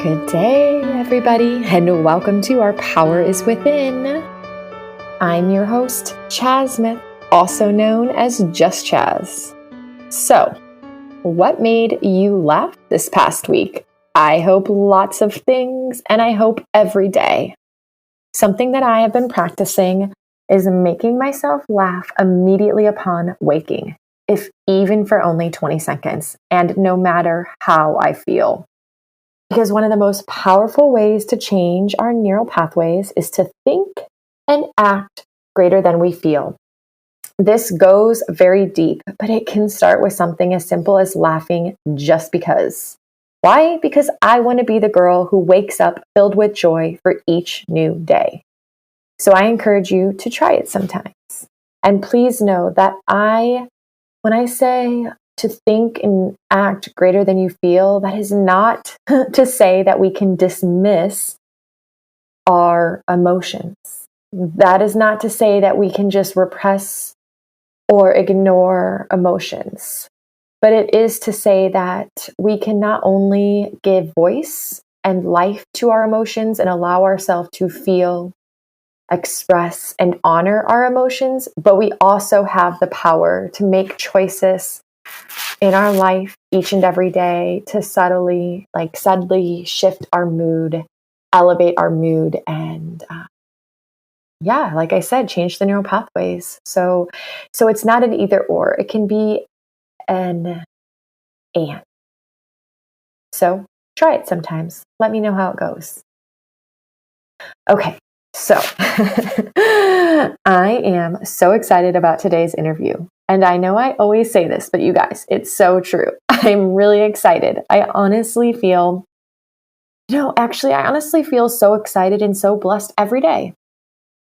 Good day, everybody, and welcome to Our Power is Within. I'm your host, Chaz Smith, also known as Just Chaz. So, what made you laugh this past week? I hope lots of things, and I hope every day. Something that I have been practicing is making myself laugh immediately upon waking, if even for only 20 seconds, and no matter how I feel. Because one of the most powerful ways to change our neural pathways is to think and act greater than we feel. This goes very deep, but it can start with something as simple as laughing just because. Why? Because I want to be the girl who wakes up filled with joy for each new day. So I encourage you to try it sometimes. And please know that when I say to think and act greater than you feel, that is not to say that we can dismiss our emotions. That is not to say that we can just repress or ignore emotions. But it is to say that we can not only give voice and life to our emotions and allow ourselves to feel, express, and honor our emotions, but we also have the power to make choices in our life each and every day to subtly shift our mood, elevate our mood, and like I said, change the neural pathways. So it's not an either or. It can be an and. So try it sometimes. Let me know how it goes. Okay, so I am so excited about today's interview. And I know I always say this, but you guys, it's so true. I'm really excited. I honestly feel so excited and so blessed every day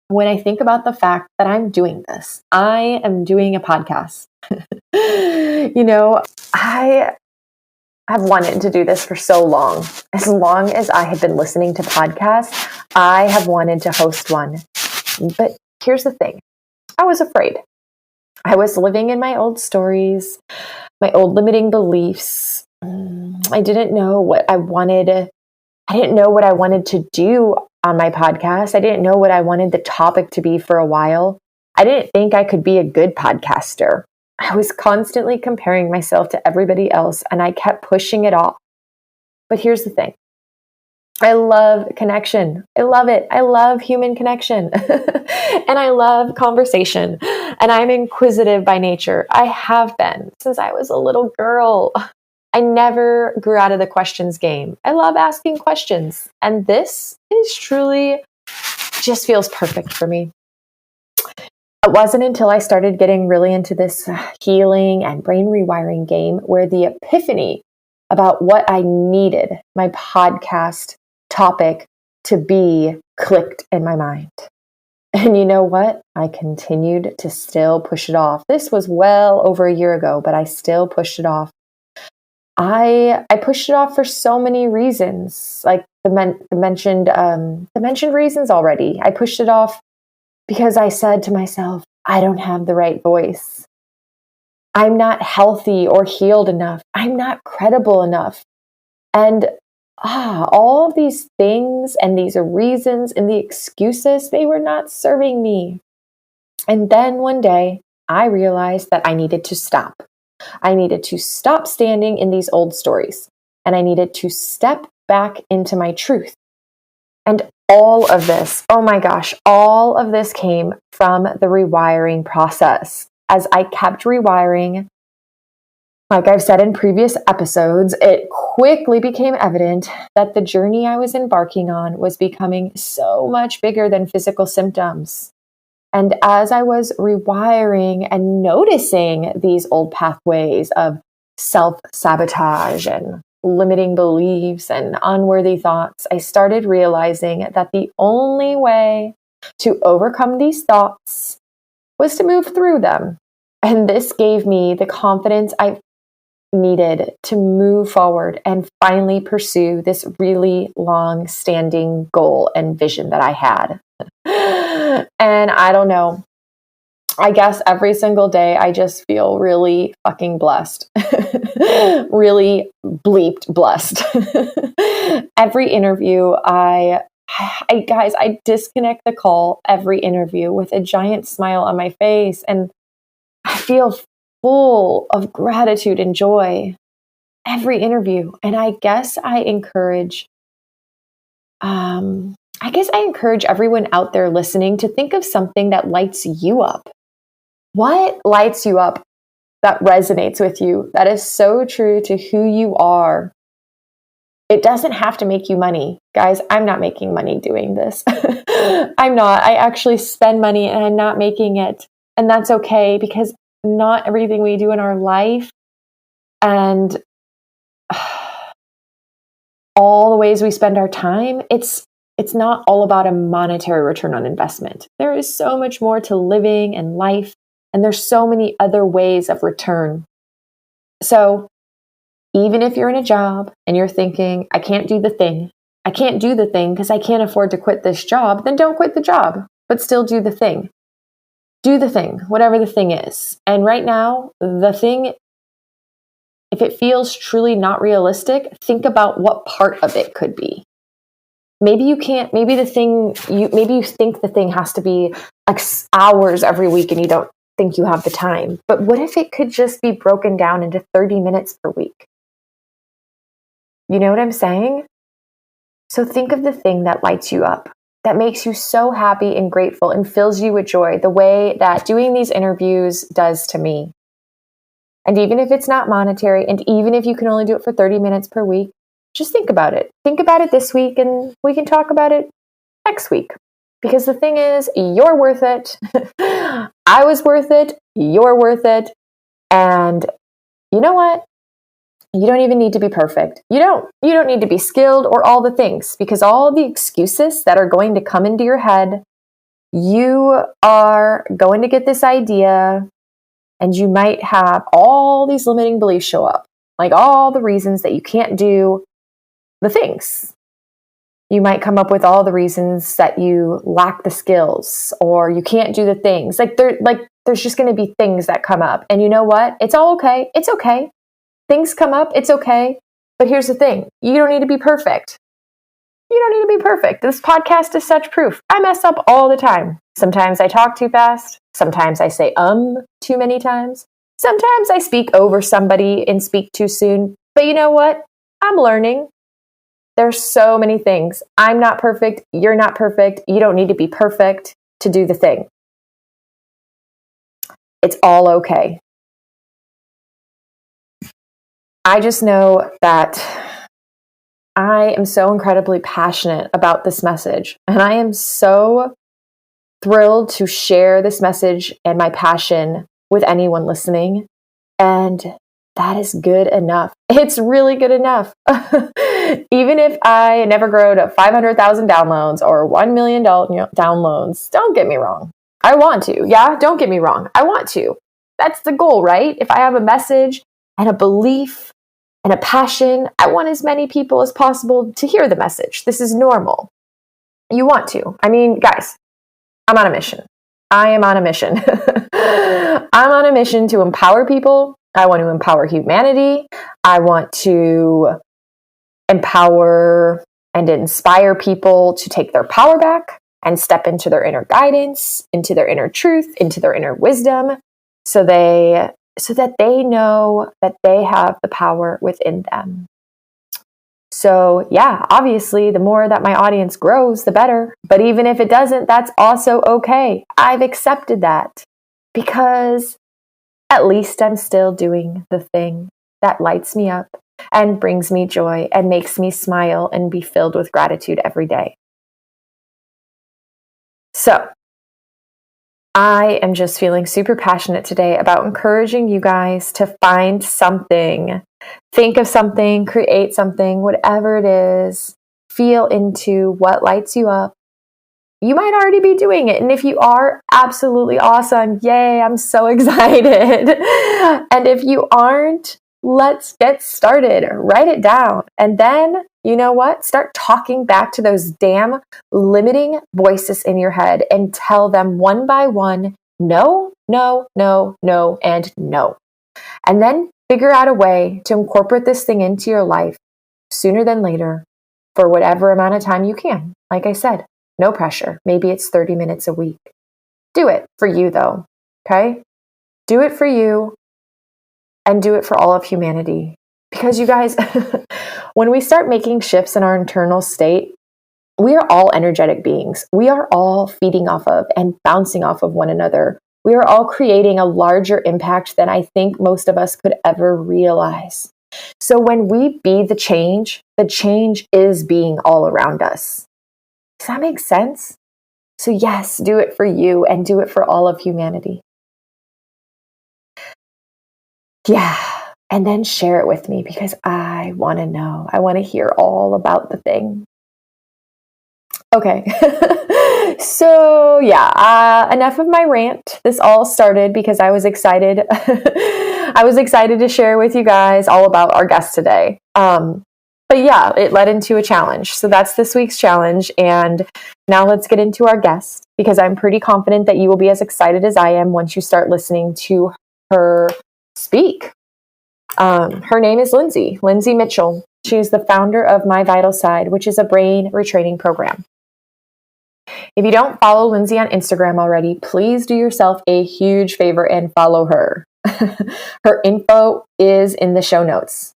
when I think about the fact that I'm doing this. I am doing a podcast. I've wanted to do this for so long. As long as I have been listening to podcasts, I have wanted to host one. But here's the thing. I was afraid. I was living in my old stories, my old limiting beliefs. I didn't know what I wanted. I didn't know what I wanted to do on my podcast. I didn't know what I wanted the topic to be for a while. I didn't think I could be a good podcaster. I was constantly comparing myself to everybody else, and I kept pushing it off. But here's the thing. I love connection. I love it. I love human connection. And I love conversation. And I'm inquisitive by nature. I have been since I was a little girl. I never grew out of the questions game. I love asking questions. And this is truly just feels perfect for me. It wasn't until I started getting really into this healing and brain rewiring game where the epiphany about what I needed my podcast topic to be clicked in my mind. And you know what? I continued to still push it off. This was well over a year ago, but I still pushed it off. I pushed it off for so many reasons, like the mentioned reasons already. I pushed it off because I said to myself, I don't have the right voice. I'm not healthy or healed enough. I'm not credible enough. And all of these things and these reasons and the excuses, they were not serving me. And then one day I realized that I needed to stop. I needed to stop standing in these old stories. And I needed to step back into my truth. And all of this, oh my gosh, all of this came from the rewiring process. As I kept rewiring, like I've said in previous episodes, it quickly became evident that the journey I was embarking on was becoming so much bigger than physical symptoms. And as I was rewiring and noticing these old pathways of self-sabotage and limiting beliefs and unworthy thoughts, I started realizing that the only way to overcome these thoughts was to move through them. And this gave me the confidence I needed to move forward and finally pursue this really long-standing goal and vision that I had. And I don't know. I guess every single day I just feel really fucking blessed. really bleeped blessed. Every interview, guys, I disconnect the call every interview with a giant smile on my face, and I feel full of gratitude and joy every interview. And I guess I encourage everyone out there listening to think of something that lights you up. What lights you up that resonates with you, that is so true to who you are? It doesn't have to make you money. Guys, I'm not making money doing this. I'm not. I actually spend money and I'm not making it. And that's okay, because not everything we do in our life and all the ways we spend our time, it's not all about a monetary return on investment. There is so much more to living and life, and there's so many other ways of return. So even if you're in a job and you're thinking, I can't do the thing because I can't afford to quit this job, then don't quit the job, but still do the thing. Do the thing, whatever the thing is. And right now, the thing, if it feels truly not realistic, think about what part of it could be. Maybe you can't, maybe you think the thing has to be like hours every week and you don't think you have the time. But what if it could just be broken down into 30 minutes per week? You know what I'm saying? So think of the thing that lights you up, that makes you so happy and grateful and fills you with joy, the way that doing these interviews does to me. And even if it's not monetary, and even if you can only do it for 30 minutes per week, just think about it. Think about it this week, and we can talk about it next week. Because the thing is, you're worth it. I was worth it. You're worth it. And you know what? You don't even need to be perfect. You don't need to be skilled or all the things, because all the excuses that are going to come into your head, you are going to get this idea and you might have all these limiting beliefs show up, like all the reasons that you can't do the things. You might come up with all the reasons that you lack the skills or you can't do the things. There's just going to be things that come up. And you know what? It's all okay. It's okay. Things come up. It's okay. But here's the thing. You don't need to be perfect. You don't need to be perfect. This podcast is such proof. I mess up all the time. Sometimes I talk too fast. Sometimes I say too many times. Sometimes I speak over somebody and speak too soon. But you know what? I'm learning. There's so many things. I'm not perfect. You're not perfect. You don't need to be perfect to do the thing. It's all okay. I just know that I am so incredibly passionate about this message, and I am so thrilled to share this message and my passion with anyone listening. And that is good enough. It's really good enough. Even if I never grow to 500,000 downloads or $1 million downloads, don't get me wrong. I want to. Yeah, don't get me wrong. I want to. That's the goal, right? If I have a message and a belief and a passion, I want as many people as possible to hear the message. This is normal. You want to. I mean, guys, I'm on a mission. I am on a mission. I'm on a mission to empower people. I want to empower humanity. I want to empower and inspire people to take their power back and step into their inner guidance, into their inner truth, into their inner wisdom, so that they know that they have the power within them. So yeah, obviously, the more that my audience grows, the better. But even if it doesn't, that's also okay. I've accepted that, because at least I'm still doing the thing that lights me up and brings me joy and makes me smile and be filled with gratitude every day. So I am just feeling super passionate today about encouraging you guys to find something, think of something, create something, whatever it is, feel into what lights you up. You might already be doing it. And if you are, absolutely awesome. Yay, I'm so excited. And if you aren't, let's get started. Write it down. And then, you know what? Start talking back to those damn limiting voices in your head and tell them one by one, no, no, no, no, and no. And then Figure out a way to incorporate this thing into your life sooner than later for whatever amount of time you can. Like I said, no pressure. Maybe it's 30 minutes a week. Do it for you though, okay? Do it for you and do it for all of humanity. Because you guys, when we start making shifts in our internal state, we are all energetic beings. We are all feeding off of and bouncing off of one another. We are all creating a larger impact than I think most of us could ever realize. So when we be the change is being all around us. Does that make sense? So yes, do it for you and do it for all of humanity. Yeah. And then share it with me because I want to know. I want to hear all about the thing. Okay. So yeah, enough of my rant. This all started because I was excited. I was excited to share with you guys all about our guest today. But yeah, it led into a challenge. So that's this week's challenge. And now let's get into our guest because I'm pretty confident that you will be as excited as I am once you start listening to her speak. Her name is Lindsay Mitchell. She is the founder of My Vital Side, which is a brain retraining program. If you don't follow Lindsay on Instagram already, please do yourself a huge favor and follow her. Her info is in the show notes.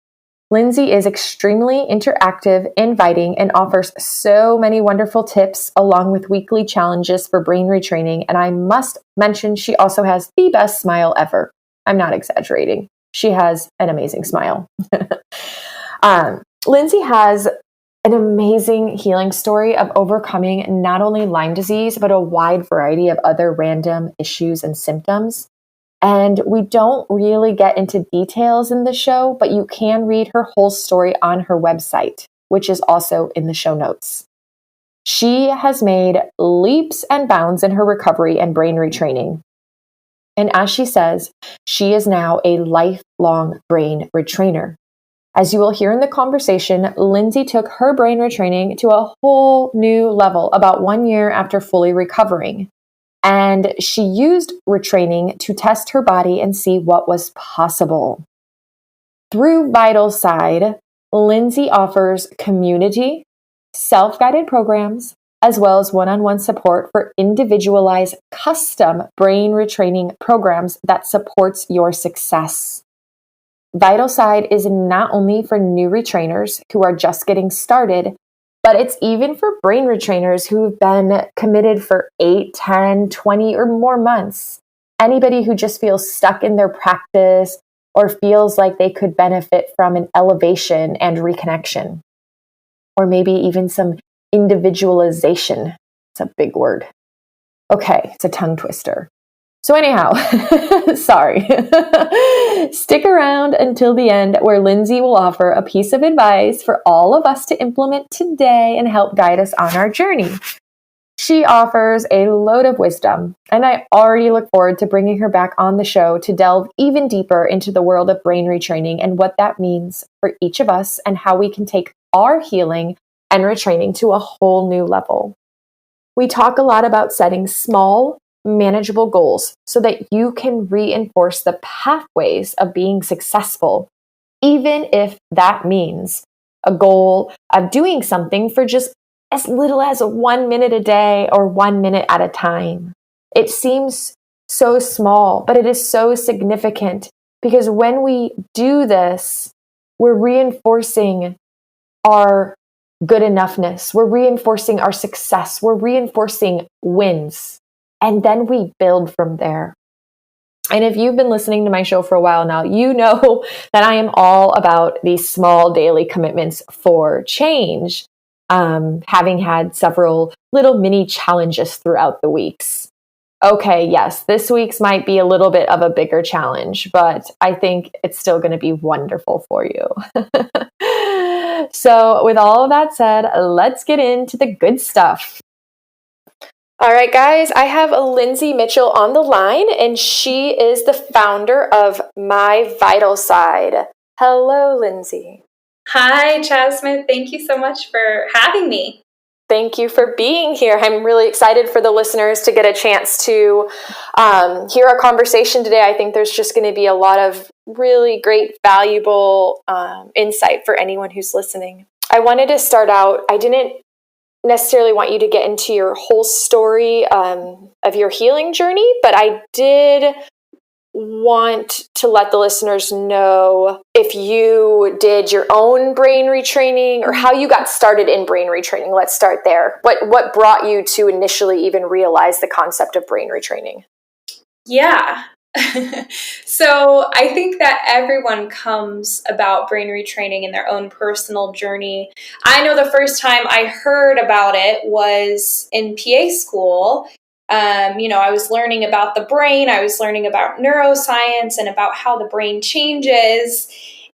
Lindsay is extremely interactive, inviting, and offers so many wonderful tips along with weekly challenges for brain retraining. And I must mention, she also has the best smile ever. I'm not exaggerating. She has an amazing smile. Lindsay has an amazing healing story of overcoming not only Lyme disease, but a wide variety of other random issues and symptoms. And we don't really get into details in the show, but you can read her whole story on her website, which is also in the show notes. She has made leaps and bounds in her recovery and brain retraining. And as she says, she is now a lifelong brain retrainer. As you will hear in the conversation, Lindsay took her brain retraining to a whole new level about 1 year after fully recovering. And she used retraining to test her body and see what was possible. Through Vital Side, Lindsay offers community, self-guided programs, as well as one-on-one support for individualized custom brain retraining programs that supports your success. Vital Side is not only for new retrainers who are just getting started, but it's even for brain retrainers who've been committed for 8, 10, 20 or more months. Anybody who just feels stuck in their practice or feels like they could benefit from an elevation and reconnection. Or maybe even some individualization. It's a big word. Okay, it's a tongue twister. So anyhow, sorry. Stick around until the end where Lindsay will offer a piece of advice for all of us to implement today and help guide us on our journey. She offers a load of wisdom, and I already look forward to bringing her back on the show to delve even deeper into the world of brain retraining and what that means for each of us and how we can take our healing and retraining to a whole new level. We talk a lot about setting small, manageable goals so that you can reinforce the pathways of being successful, even if that means a goal of doing something for just as little as 1 minute a day or 1 minute at a time. It seems so small, but it is so significant because when we do this, we're reinforcing our good enoughness. We're reinforcing our success. We're reinforcing wins. And then we build from there. And if you've been listening to my show for a while now, you know that I am all about these small daily commitments for change, having had several little mini challenges throughout the weeks. Okay, yes, this week's might be a little bit of a bigger challenge, but I think it's still going to be wonderful for you. So with all of that said, let's get into the good stuff. All right, guys, I have Lindsay Mitchell on the line, and she is the founder of My Vital Side. Hello, Lindsay. Hi, Jasmine. Thank you so much for having me. Thank you for being here. I'm really excited for the listeners to get a chance to hear our conversation today. I think there's just going to be a lot of really great, valuable insight for anyone who's listening. I wanted to start out, I didn't necessarily want you to get into your whole story of your healing journey, but I did want to let the listeners know if you did your own brain retraining or how you got started in brain retraining. Let's start there. What brought you to initially even realize the concept of brain retraining? Yeah. So I think that everyone comes about brain retraining in their own personal journey. I know the first time I heard about it was in PA school. I was learning about the brain, I was learning about neuroscience and about how the brain changes.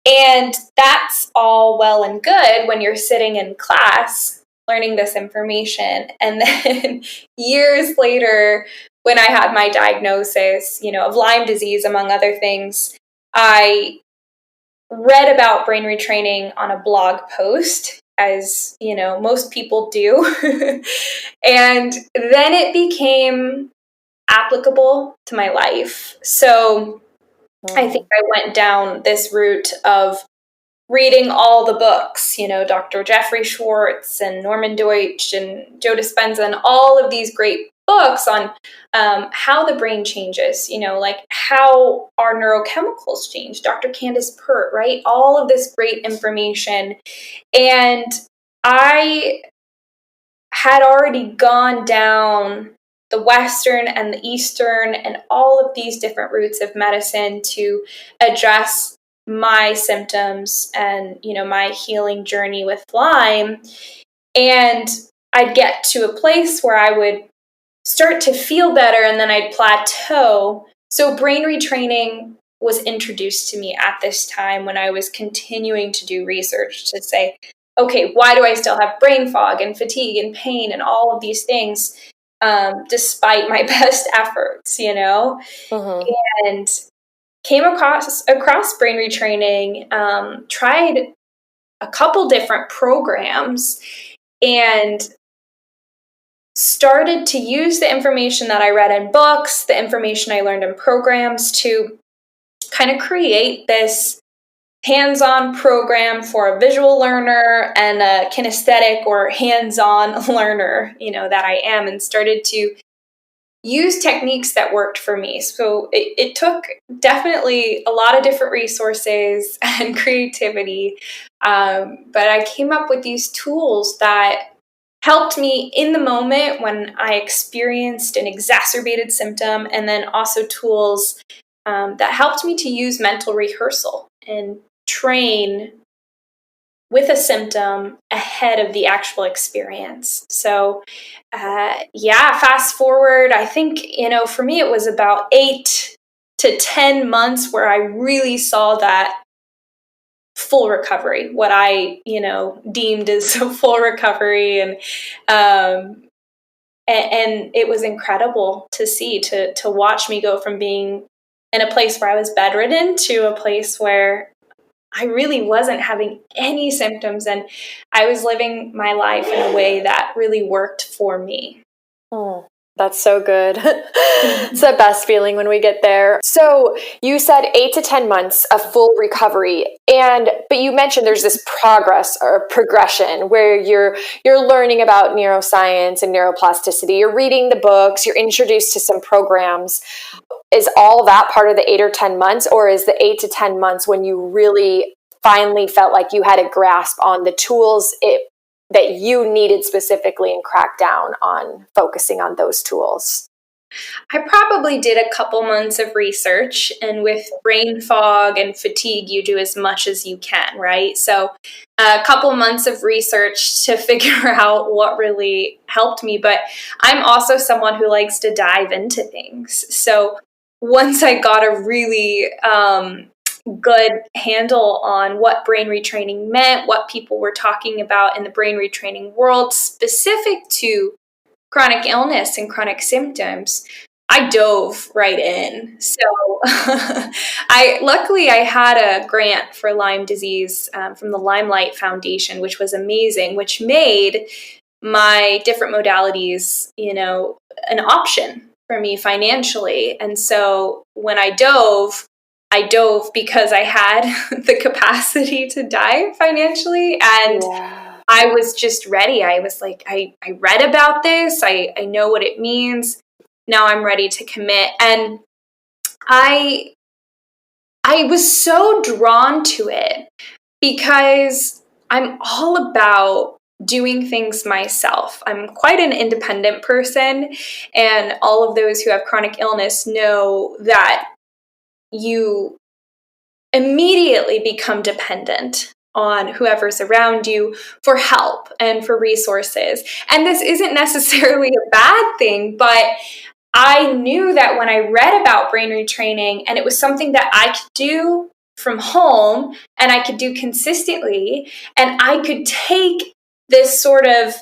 And that's all well and good when you're sitting in class learning this information. And then years later, when I had my diagnosis, of Lyme disease, among other things, I read about brain retraining on a blog post, as most people do. And then it became applicable to my life. So I think I went down this route of reading all the books, Dr. Jeffrey Schwartz and Norman Deutsch and Joe Dispenza, and all of these great books on how the brain changes, like how our neurochemicals change, Dr. Candace Pert, right? All of this great information. And I had already gone down the Western and the Eastern and all of these different routes of medicine to address my symptoms and, my healing journey with Lyme. And I'd get to a place where I would start to feel better and then I'd plateau. So brain retraining was introduced to me at this time when I was continuing to do research to say, okay, why do I still have brain fog and fatigue and pain and all of these things despite my best efforts, And came across brain retraining, tried a couple different programs, and started to use the information that I read in books, the information I learned in programs to kind of create this hands-on program for a visual learner and a kinesthetic or hands-on learner, that I am, and started to use techniques that worked for me. So it took definitely a lot of different resources and creativity, but I came up with these tools that helped me in the moment when I experienced an exacerbated symptom, and then also tools that helped me to use mental rehearsal and train with a symptom ahead of the actual experience. So, fast forward, I think, for me, it was about 8 to 10 months where I really saw that full recovery, what I, deemed as a full recovery. And it was incredible to see, to watch me go from being in a place where I was bedridden to a place where I really wasn't having any symptoms, and I was living my life in a way that really worked for me. Oh, that's so good. It's the best feeling when we get there. So you said 8 to 10 months of full recovery, but you mentioned there's this progress or progression where you're learning about neuroscience and neuroplasticity. You're reading the books. You're introduced to some programs. Is all that part of the 8 or 10 months, or is the 8 to 10 months when you really finally felt like you had a grasp on the tools that you needed specifically and crack down on focusing on those tools? I probably did a couple months of research, and with brain fog and fatigue, you do as much as you can, right? So a couple months of research to figure out what really helped me. But I'm also someone who likes to dive into things. So once I got a really good handle on what brain retraining meant, what people were talking about in the brain retraining world specific to chronic illness and chronic symptoms, I dove right in. So luckily I had a grant for Lyme disease from the Limelight Foundation, which was amazing, which made my different modalities, an option for me financially. And so when I dove, I dove because I had the capacity to dive financially. And I was just ready. I was like, I read about this. I know what it means. Now I'm ready to commit. And I was so drawn to it because I'm all about doing things myself. I'm quite an independent person, and all of those who have chronic illness know that you immediately become dependent on whoever's around you for help and for resources. And this isn't necessarily a bad thing, but I knew that when I read about brain retraining and it was something that I could do from home and I could do consistently, and I could take this sort of,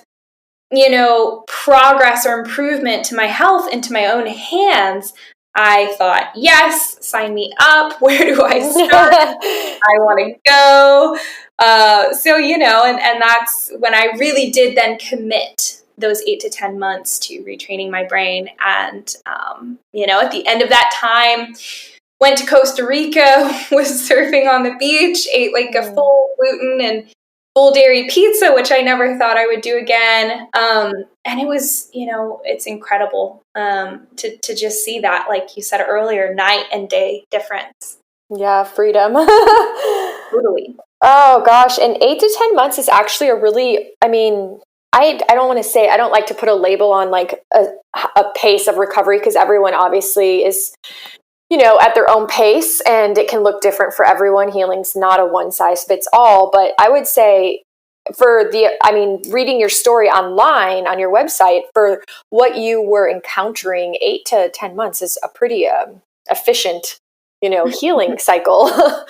progress or improvement to my health into my own hands, I thought, yes, sign me up. Where do I start? I want to go. And that's when I really did then commit those 8 to 10 months to retraining my brain. And, at the end of that time, went to Costa Rica, was surfing on the beach, ate like a full gluten and full dairy pizza, which I never thought I would do again. And it was, it's incredible to just see that, like you said earlier, night and day difference. Yeah, freedom. Totally. Oh gosh, and 8 to 10 months is actually a really, I don't want to say, I don't like to put a label on like a pace of recovery, because everyone obviously is, at their own pace, and it can look different for everyone. Healing's not a one size fits all, but I would say reading your story online on your website, for what you were encountering, 8 to 10 months is a pretty efficient, healing cycle. So,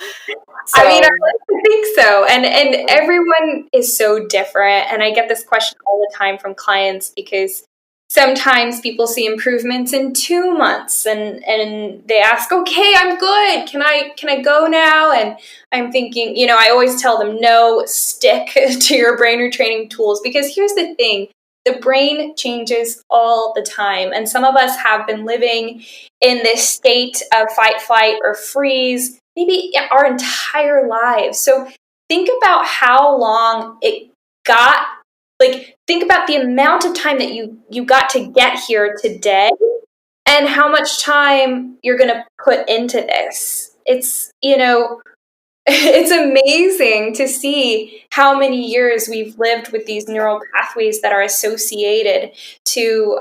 I like to think so. And everyone is so different. And I get this question all the time from clients, because sometimes people see improvements in 2 months and they ask, okay, I'm good. Can I go now? And I'm thinking, I always tell them, no, stick to your brain retraining tools, because here's the thing. The brain changes all the time. And some of us have been living in this state of fight, flight, or freeze, maybe our entire lives. So think about how long it got. Think about the amount of time that you got to get here today, and how much time you're going to put into this. It's, it's amazing to see how many years we've lived with these neural pathways that are associated to,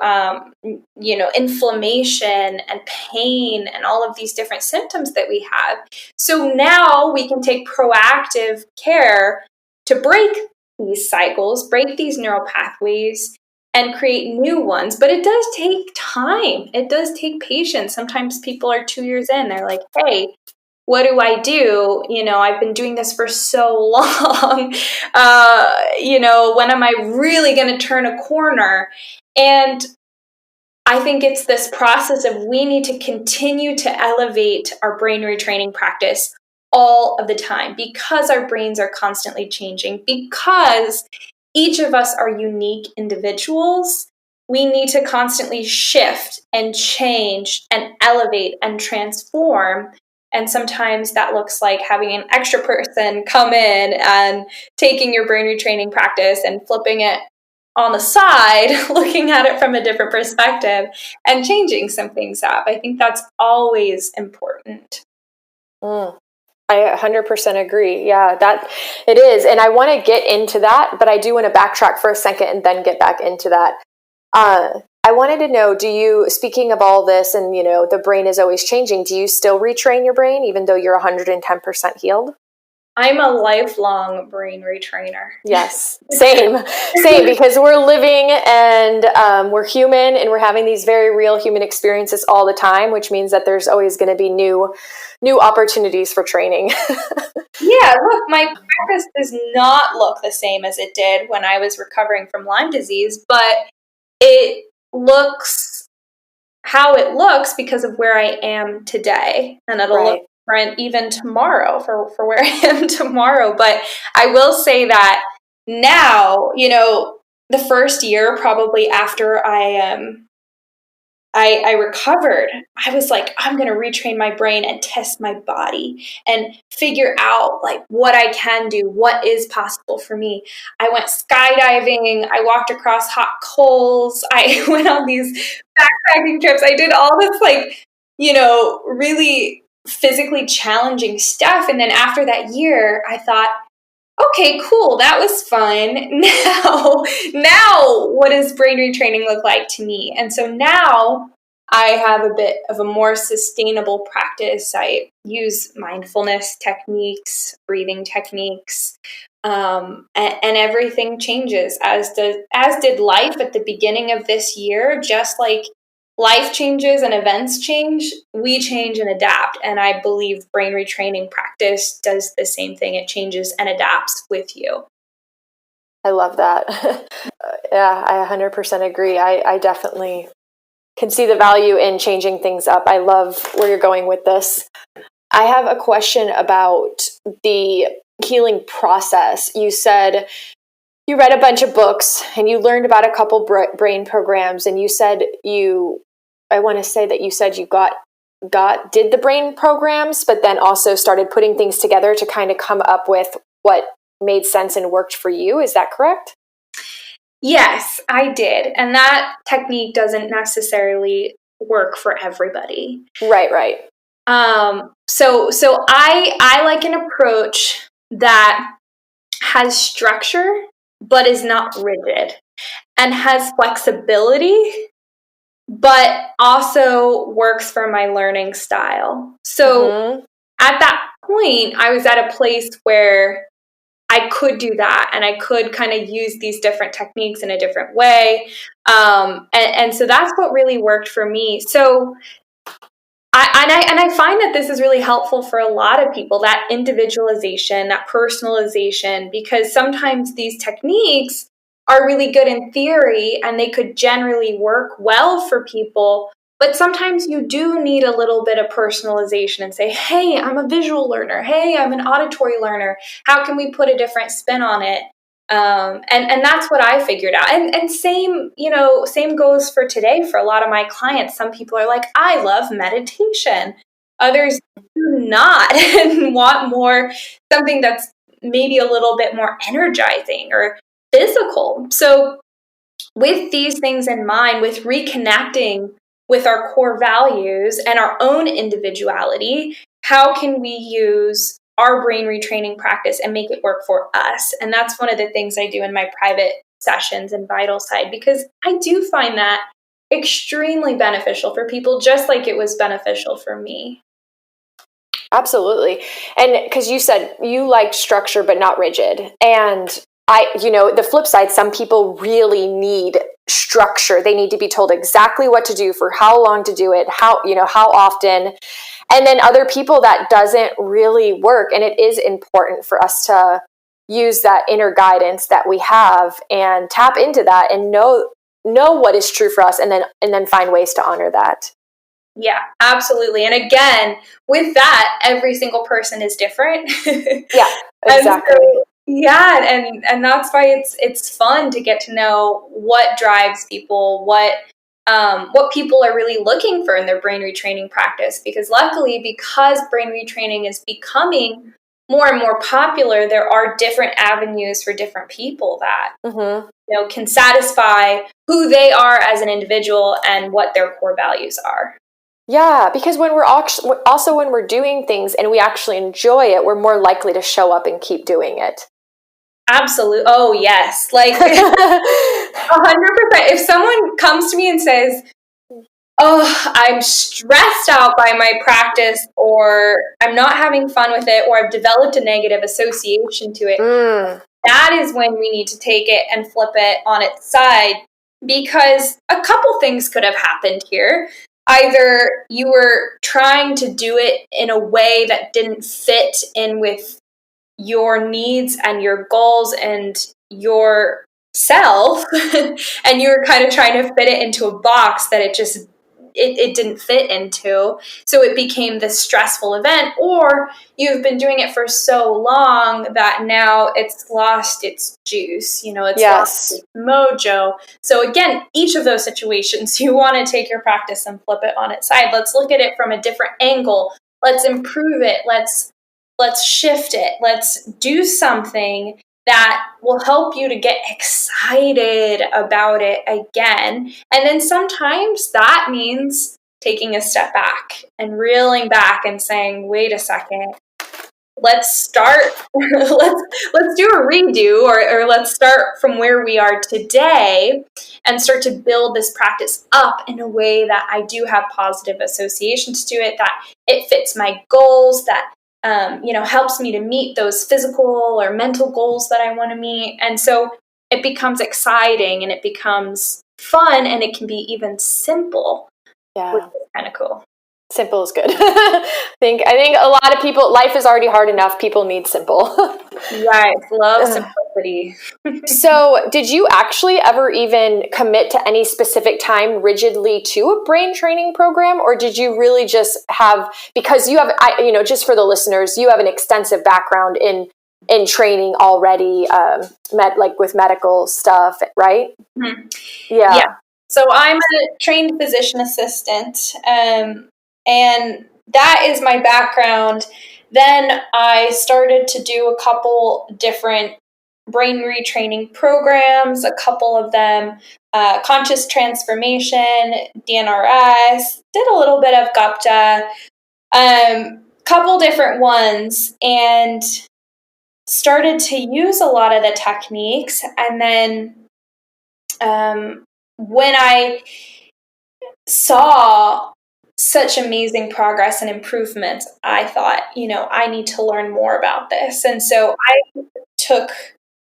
inflammation and pain and all of these different symptoms that we have. So now we can take proactive care to break these cycles, break these neural pathways, and create new ones. But it does take time. It does take patience. Sometimes people are 2 years in. They're like, hey, what do I do? I've been doing this for so long. When am I really going to turn a corner? And I think it's this process of, we need to continue to elevate our brain retraining practice all of the time, because our brains are constantly changing, because each of us are unique individuals. We need to constantly shift and change and elevate and transform. And sometimes that looks like having an extra person come in and taking your brain retraining practice and flipping it on the side, looking at it from a different perspective and changing some things up. I think that's always important. I 100% agree. Yeah, that it is. And I want to get into that, but I do want to backtrack for a second and then get back into that. I wanted to know, speaking of all this and, the brain is always changing, do you still retrain your brain even though you're 110% healed? I'm a lifelong brain retrainer. Yes, same, because we're living and we're human, and we're having these very real human experiences all the time, which means that there's always going to be new opportunities for training. Yeah, look, my practice does not look the same as it did when I was recovering from Lyme disease, but it looks how it looks because of where I am today, and it'll look different even tomorrow for where I am tomorrow. But I will say that now, the first year, probably after I I recovered, I was like, I'm going to retrain my brain and test my body and figure out like what I can do, what is possible for me. I went skydiving. I walked across hot coals. I went on these backpacking trips. I did all this like, really physically challenging stuff. And then after that year, I thought, okay, cool. That was fun. Now what does brain retraining look like to me? And so now I have a bit of a more sustainable practice. I use mindfulness techniques, breathing techniques, and everything changes as did life at the beginning of this year. Just like life changes and events change, we change and adapt. And I believe brain retraining practice does the same thing. It changes and adapts with you. I love that. Yeah, I 100% agree. I definitely can see the value in changing things up. I love where you're going with this. I have a question about the healing process. You said you read a bunch of books and you learned about a couple brain programs, and you said I want to say that you said you did the brain programs, but then also started putting things together to kind of come up with what made sense and worked for you. Is that correct? Yes, I did. And that technique doesn't necessarily work for everybody. Right. So I like an approach that has structure but is not rigid, and has flexibility but also works for my learning style. So at that point, I was at a place where I could do that, and I could kind of use these different techniques in a different way. And so that's what really worked for me. So I find that this is really helpful for a lot of people, that individualization, that personalization, because sometimes these techniques are really good in theory and they could generally work well for people. But sometimes you do need a little bit of personalization and say, hey, I'm a visual learner. Hey, I'm an auditory learner. How can we put a different spin on it? And that's what I figured out. And same goes for today for a lot of my clients. Some people are like, I love meditation. Others do not and want more, something that's maybe a little bit more energizing or physical. So with these things in mind, with reconnecting with our core values and our own individuality, how can we use our brain retraining practice and make it work for us? And that's one of the things I do in my private sessions in Vital Side, because I do find that extremely beneficial for people, just like it was beneficial for me. Absolutely. And because you said you liked structure but not rigid. And the flip side, some people really need structure. They need to be told exactly what to do, for how long to do it, how often. And then other people, that doesn't really work. And it is important for us to use that inner guidance that we have and tap into that and know what is true for us, and then find ways to honor that. Yeah, absolutely. And again, with that, every single person is different. Yeah, exactly. And that's why it's fun to get to know what drives people, what people are really looking for in their brain retraining practice. Because luckily, because brain retraining is becoming more and more popular, there are different avenues for different people that can satisfy who they are as an individual and what their core values are. Yeah, because when when we're doing things and we actually enjoy it, we're more likely to show up and keep doing it. Absolutely. Oh, yes. Like 100%. If someone comes to me and says, oh, I'm stressed out by my practice, or I'm not having fun with it, or I've developed a negative association to it, that is when we need to take it and flip it on its side, because a couple things could have happened here. Either you were trying to do it in a way that didn't fit in with your needs and your goals and your self, and you were kind of trying to fit it into a box that it just it didn't fit into. So it became this stressful event, or you've been doing it for so long that now it's lost its juice, it's lost its mojo. So again, each of those situations, you want to take your practice and flip it on its side. Let's look at it from a different angle. Let's improve it. Let's shift it. Let's do something that will help you to get excited about it again. And then sometimes that means taking a step back and reeling back and saying, wait a second, let's start, let's do a redo, or let's start from where we are today and start to build this practice up in a way that I do have positive associations to it, that it fits my goals, that helps me to meet those physical or mental goals that I want to meet. And so it becomes exciting and it becomes fun, and it can be even simple, which is kind of cool. Simple is good. I think a lot of people, life is already hard enough. People need simple. Right. Love simplicity. So did you actually ever even commit to any specific time rigidly to a brain training program? Or did you really just have, because you have, just for the listeners, you have an extensive background in training already, with medical stuff, right? Mm-hmm. Yeah. So I'm a trained physician assistant. And that is my background. Then I started to do a couple different brain retraining programs, a couple of them conscious transformation, DNRS, did a little bit of GUPTA, couple different ones, and started to use a lot of the techniques. And then when I saw such amazing progress and improvement, I thought, I need to learn more about this. And so I took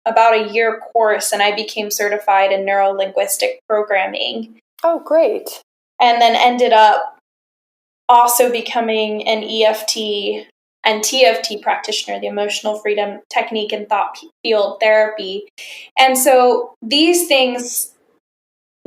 about a year course and I became certified in neuro-linguistic programming. Oh, great. And then ended up also becoming an EFT and TFT practitioner, the emotional freedom technique and thought field therapy. And so these things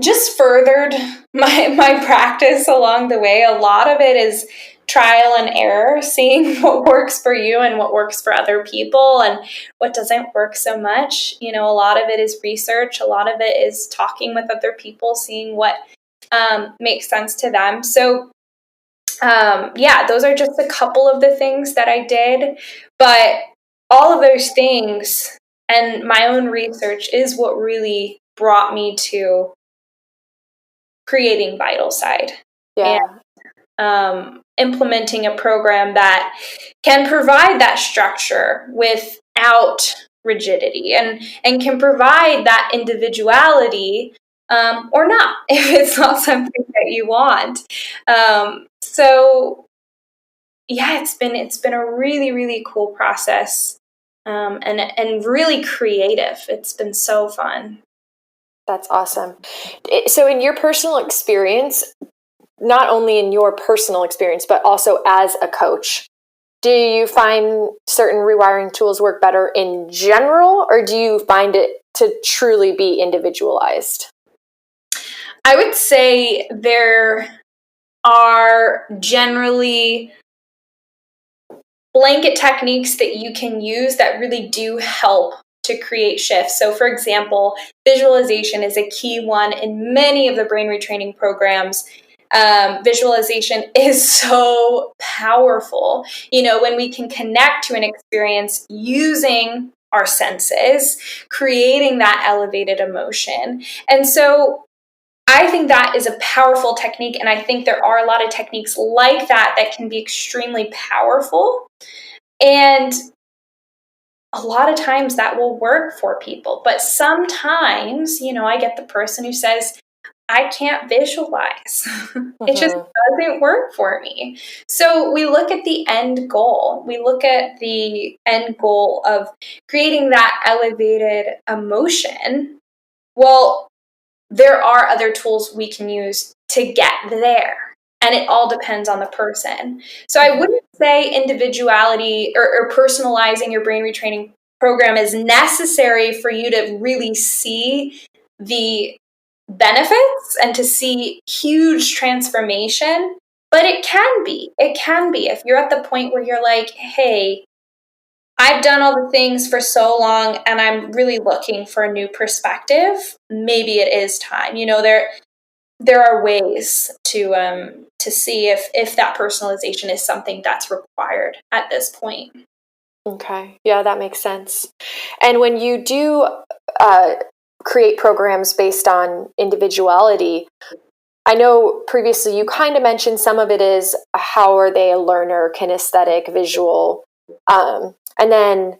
just furthered my practice along the way. A lot of it is trial and error, seeing what works for you and what works for other people and what doesn't work so much. A lot of it is research. A lot of it is talking with other people, seeing what makes sense to them. So those are just a couple of the things that I did. But all of those things and my own research is what really brought me to creating Vital Side and implementing a program that can provide that structure without rigidity and can provide that individuality or not if it's not something that you want. It's been a really, really cool process and really creative. It's been so fun. That's awesome. So in your personal experience, not only in your personal experience, but also as a coach, do you find certain rewiring tools work better in general, or do you find it to truly be individualized? I would say there are generally blanket techniques that you can use that really do help to create shifts. So for example, visualization is a key one in many of the brain retraining programs. Visualization is so powerful. When we can connect to an experience using our senses, creating that elevated emotion. And so I think that is a powerful technique. And I think there are a lot of techniques like that can be extremely powerful. And a lot of times that will work for people. But sometimes, I get the person who says, I can't visualize. It just doesn't work for me. So we look at the end goal. We look at the end goal of creating that elevated emotion. Well, there are other tools we can use to get there. And it all depends on the person. So I wouldn't say individuality or personalizing your brain retraining program is necessary for you to really see the benefits and to see huge transformation, but it can be if you're at the point where you're like, hey, I've done all the things for so long and I'm really looking for a new perspective. Maybe it is time. There are ways to see if that personalization is something that's required at this point. Okay. Yeah, that makes sense. And when you do create programs based on individuality, I know previously you kind of mentioned some of it is how are they a learner, kinesthetic, visual, and then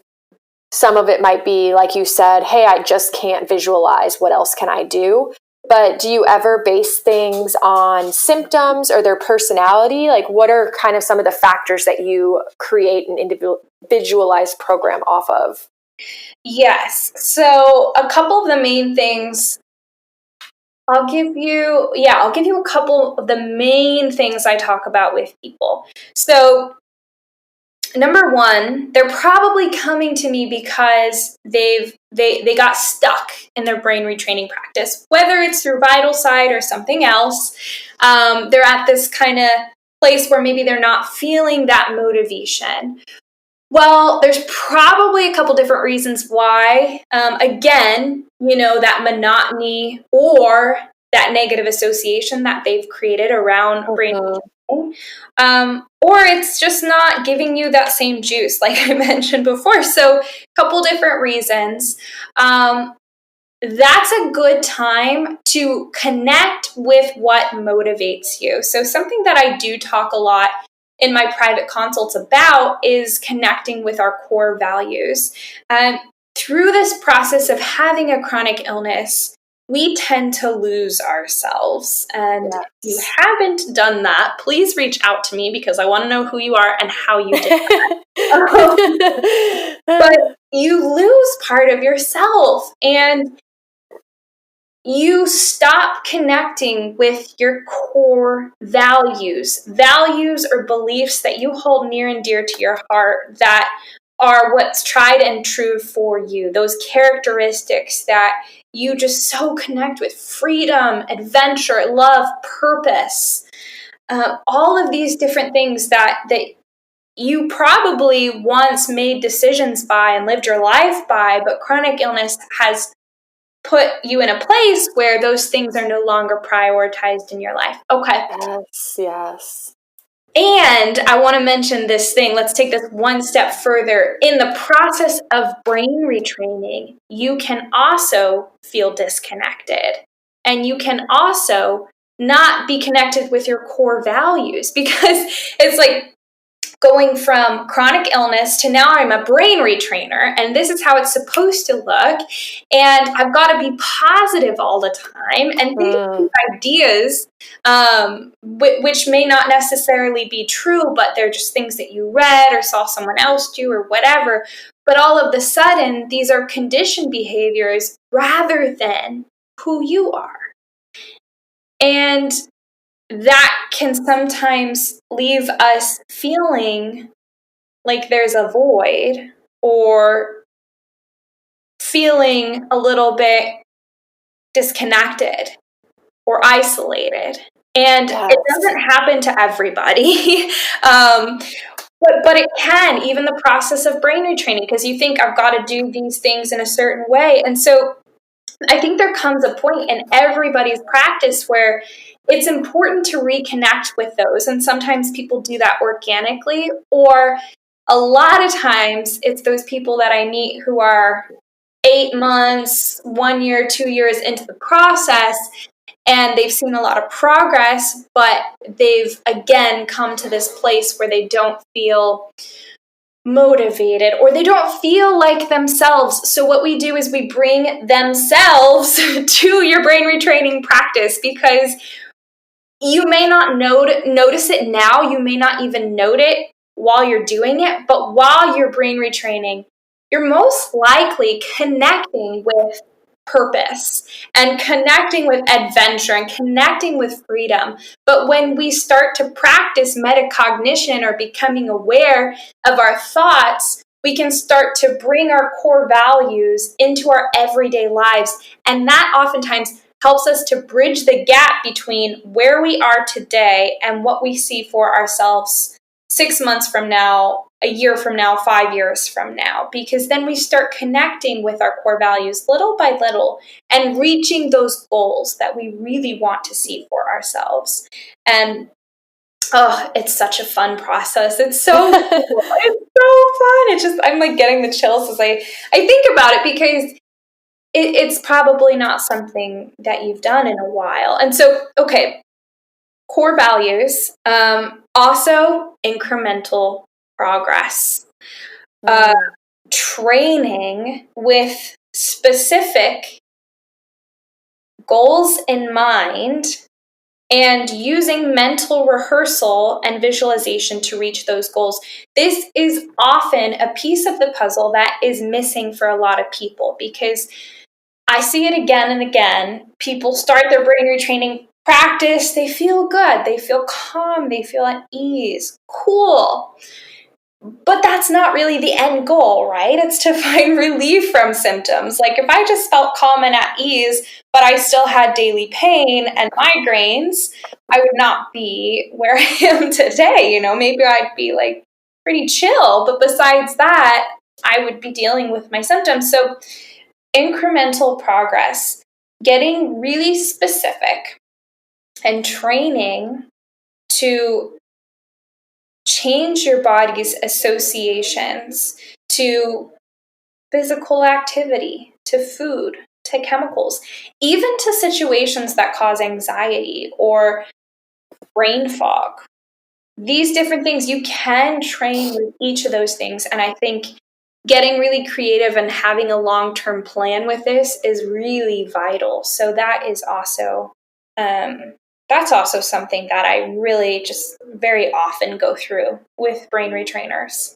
some of it might be, like you said, hey, I just can't visualize. What else can I do? But do you ever base things on symptoms or their personality? Like, what are kind of some of the factors that you create an individualized program off of? Yes. So a couple of the main things I'll give you a couple of the main things I talk about with people. So number one, they're probably coming to me because they got stuck in their brain retraining practice, whether it's through Vital Side or something else. They're at this kind of place where maybe they're not feeling that motivation. Well, there's probably a couple different reasons why. Again, that monotony or that negative association that they've created around brain training. Or it's just not giving you that same juice, like I mentioned before. So, a couple different reasons. That's a good time to connect with what motivates you. So, something that I do talk a lot in my private consults about is connecting with our core values. Through this process of having a chronic illness, we tend to lose ourselves. And if you haven't done that, please reach out to me because I want to know who you are and how you did that. But you lose part of yourself and you stop connecting with your core values or beliefs that you hold near and dear to your heart that are what's tried and true for you. Those characteristics that you just so connect with: freedom, adventure, love, purpose. All of these different things that you probably once made decisions by and lived your life by, but chronic illness has put you in a place where those things are no longer prioritized in your life. Okay. Yes. And I want to mention this thing. Let's take this one step further. In the process of brain retraining, you can also feel disconnected. And you can also not be connected with your core values because it's like going from chronic illness to now I'm a brain retrainer and this is how it's supposed to look. And I've got to be positive all the time and think of these ideas, which may not necessarily be true, but they're just things that you read or saw someone else do or whatever. But all of a sudden, these are conditioned behaviors rather than who you are. And that can sometimes leave us feeling like there's a void or feeling a little bit disconnected or isolated. And it doesn't happen to everybody. But it can, even the process of brain retraining, because you think I've got to do these things in a certain way. And so I think there comes a point in everybody's practice where it's important to reconnect with those. And sometimes people do that organically, or a lot of times it's those people that I meet who are 8 months, 1 year, 2 years into the process, and they've seen a lot of progress, but they've again come to this place where they don't feel motivated or they don't feel like themselves. So what we do is we bring themselves to your brain retraining practice because you may not notice it now. You may not even note it while you're doing it, but while you're brain retraining, you're most likely connecting with purpose and connecting with adventure and connecting with freedom. But when we start to practice metacognition or becoming aware of our thoughts, we can start to bring our core values into our everyday lives. And that oftentimes helps us to bridge the gap between where we are today and what we see for ourselves 6 months from now, a year from now, 5 years from now, because then we start connecting with our core values little by little and reaching those goals that we really want to see for ourselves. And oh, it's such a fun process. It's so cool. It's so fun. It's just, I'm like getting the chills as I think about it, because it's probably not something that you've done in a while. And so, okay, core values, also incremental progress, training with specific goals in mind, and using mental rehearsal and visualization to reach those goals. This is often a piece of the puzzle that is missing for a lot of people, because I see it again and again. People start their brain retraining practice, they feel good, they feel calm, they feel at ease, cool. But that's not really the end goal, right? It's to find relief from symptoms. Like if I just felt calm and at ease, but I still had daily pain and migraines, I would not be where I am today. You know, maybe I'd be like pretty chill, but besides that, I would be dealing with my symptoms. So incremental progress, getting really specific and training to change your body's associations to physical activity, to food, to chemicals, even to situations that cause anxiety or brain fog. These different things, you can train with each of those things. And I think getting really creative and having a long-term plan with this is really vital. So that is also that's also something that I really just very often go through with brain retrainers.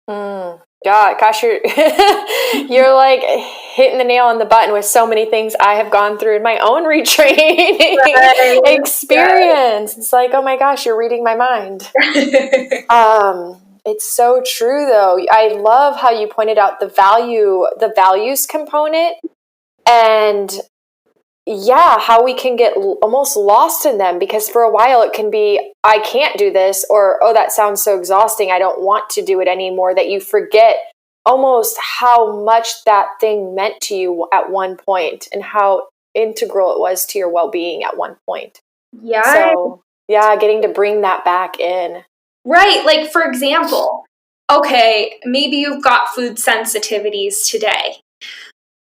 God, gosh, you're like hitting the nail on the button with so many things I have gone through in my own retraining experience. Right. It's like, oh my gosh, you're reading my mind. It's so true, though. I love how you pointed out the values component, and yeah, how we can get almost lost in them, because for a while it can be, I can't do this, or, oh, that sounds so exhausting, I don't want to do it anymore, that you forget almost how much that thing meant to you at one point and how integral it was to your well-being at one point. Yeah. So, yeah, getting to bring that back in. Right. Like, for example, okay, maybe you've got food sensitivities today.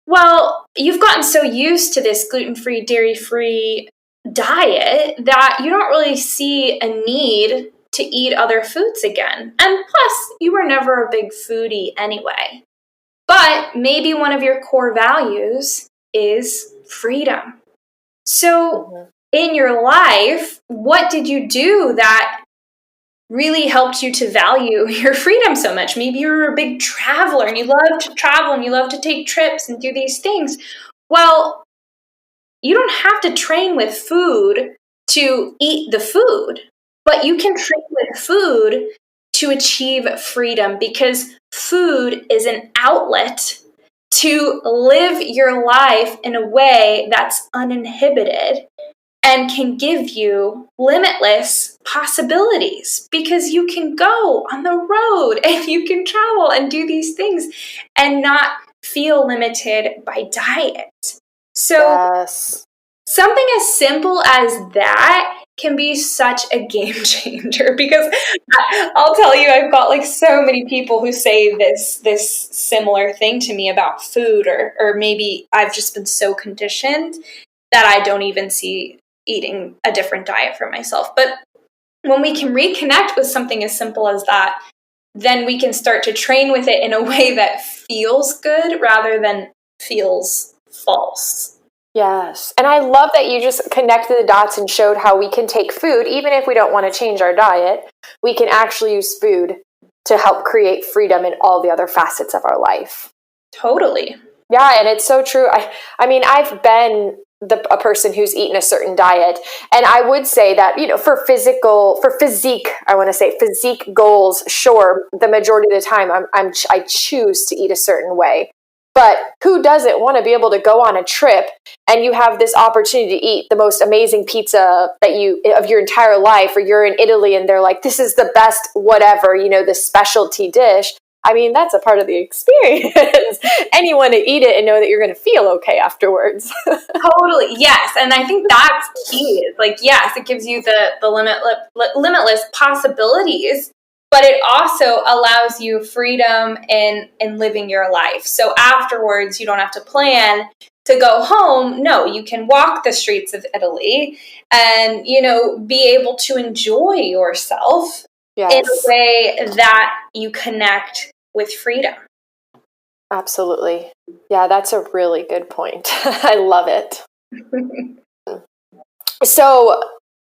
Well, you've gotten so used to this gluten-free, dairy-free diet that you don't really see a need to eat other foods again. And plus, you were never a big foodie anyway. But maybe one of your core values is freedom. So in your life, what did you do that really helped you to value your freedom so much? Maybe you're a big traveler and you love to travel and you love to take trips and do these things. Well, you don't have to train with food to eat the food, but you can train with food to achieve freedom, because food is an outlet to live your life in a way that's uninhibited and can give you limitless possibilities, because you can go on the road and you can travel and do these things and not feel limited by diet. So something as simple as that can be such a game changer, because I'll tell you, I've got like so many people who say this similar thing to me about food, or maybe I've just been so conditioned that I don't even see eating a different diet for myself. But when we can reconnect with something as simple as that, then we can start to train with it in a way that feels good rather than feels false. Yes. And I love that you just connected the dots and showed how we can take food, even if we don't want to change our diet, we can actually use food to help create freedom in all the other facets of our life. Totally. Yeah, and it's so true. I mean, I've been a person who's eaten a certain diet, and I would say that, for physique goals, sure, the majority of the time I choose to eat a certain way. But who doesn't want to be able to go on a trip and you have this opportunity to eat the most amazing pizza of your entire life, or you're in Italy and they're like, this is the best whatever, this specialty dish. I mean, that's a part of the experience. And you want to eat it and know that you're going to feel okay afterwards. Totally. Yes. And I think that's key. It's like, yes, it gives you the limitless possibilities, but it also allows you freedom in living your life. So afterwards, you don't have to plan to go home. No, you can walk the streets of Italy and, be able to enjoy yourself in a way that you connect with freedom. Absolutely. Yeah, that's a really good point. I love it. So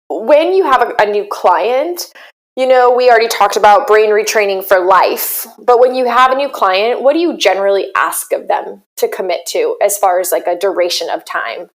when you have a new client, we already talked about brain retraining for life, but when you have a new client, what do you generally ask of them to commit to as far as like a duration of time?